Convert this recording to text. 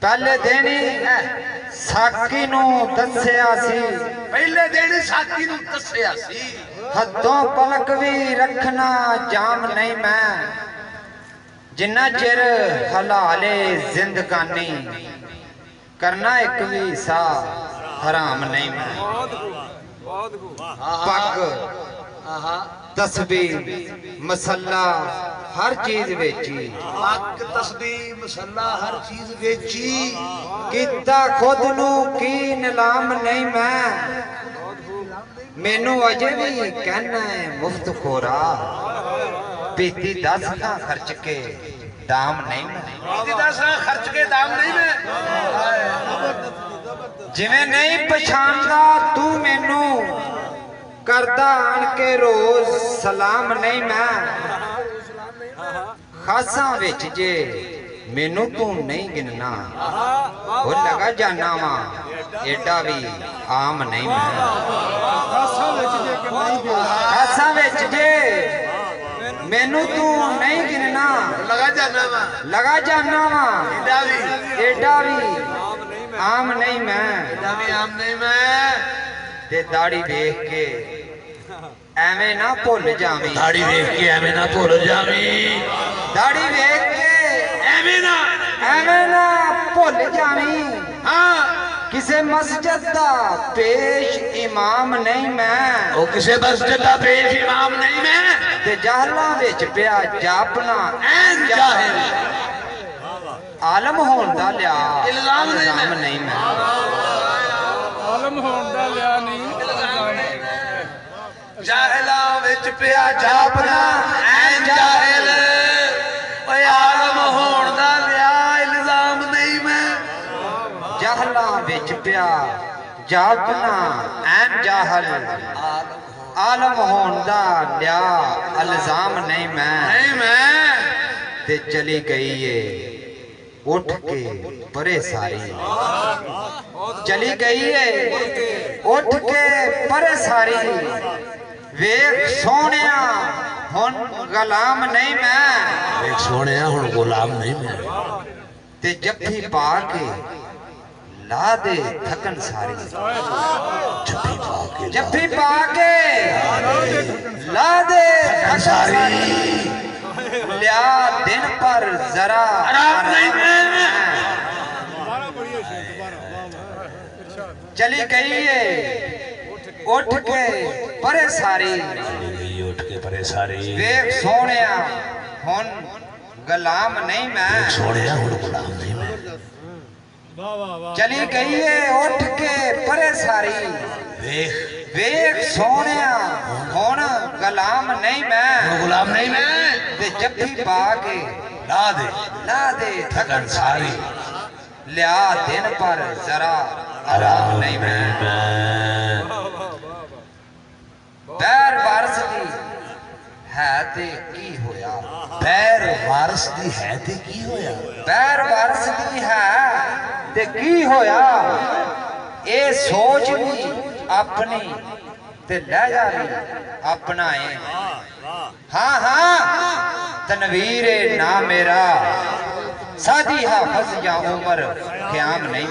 पहले देनी साकी नू दस्सिया सी, पहले देनी साकी नू दस्सिया सी, हथों पलक भी रखना जाम नहीं मैं, जिन्ना चिर हलाले जिंदगानी करना एक भी सा हराम नहीं मैं। पग तस्बीह मसला हर चीज वेची, पग तस्बीह मसला हर चीज वेची, किता खुद नू की नीलाम नहीं मैं, मैनू अजे भी कहना है मुफ्त खोरा, पीती 10 ना खर्च के दाम नहीं मैं, पीती 10 ना खर्च के दाम नहीं मैं। जिवें नहीं पछाणदा तू मैनू करदा आन के रोज सलाम नहीं मैं, खासा विच जे मैनू तू नहीं गिनना, वो लगा जाना वा एडा भी आम नहीं मैं, खासा विच जे मैनू तू नहीं गिनना, लगा जाना वा एडा भी आम नहीं मैं, आम नहीं मैं। ते दाढ़ी देख के एवें ना भुल जावी, दाढ़ी देख के एवें ना भुल जावी, दाढ़ी देख के एवें ना भुल जावी। हाँ किसे मस्जिद दा पेश इमाम नहीं मैं, ओ किसे मस्जिद दा पेश इमाम नहीं मैं, ते जहलां विच पिया जापना ऐन जाहिल, आलम होण दा लिया इल्जाम नहीं मैं, आलम होण दा लिया नहीं, जाहिला विच पिया जापना ऐन जाहिल, ओए आलम होण दा लिया इल्जाम नहीं मैं, जहलां विच पिया जापना ऐन जाहल, आलम होण दा लिया इल्जाम नहीं मैं, ते चली गई है उठ के परे सारी, चली गई है उठ के परे सारी, वेख सोनिया हुन गुलाम नहीं मैं, वेख सोनिया हुन गुलाम नहीं मैं, ते जफ्फी पा के ला दे थकन सारी, जफ्फी पा के ला दे थकन सारी, लिया दिन पर जरा आराम नहीं मैं, चली गई है उठ के परे सारी, उठ के परे सारी, वेख सोनिया हुन गुलाम नहीं मैं, सोनिया हुन गुलाम नहीं मैं, चली गई है उठ के परे सारी, वेख सोनिया हुन गुलाम नहीं मैं, गुलाम नहीं मैं, ते जफ्फी पा के ला दे थकन सारी, लिया दिन पर जरा आराम नहीं मैं, बैर वारस दी है ते की होया, बैर वारस दी है ते की होया, बैर वारस दी है ते की होया, ए सोच भी अपनी ते लहजा भी अपना है, हाँ तनवीर ना मेरा सादी हाफज या उमर क़याम नहीं।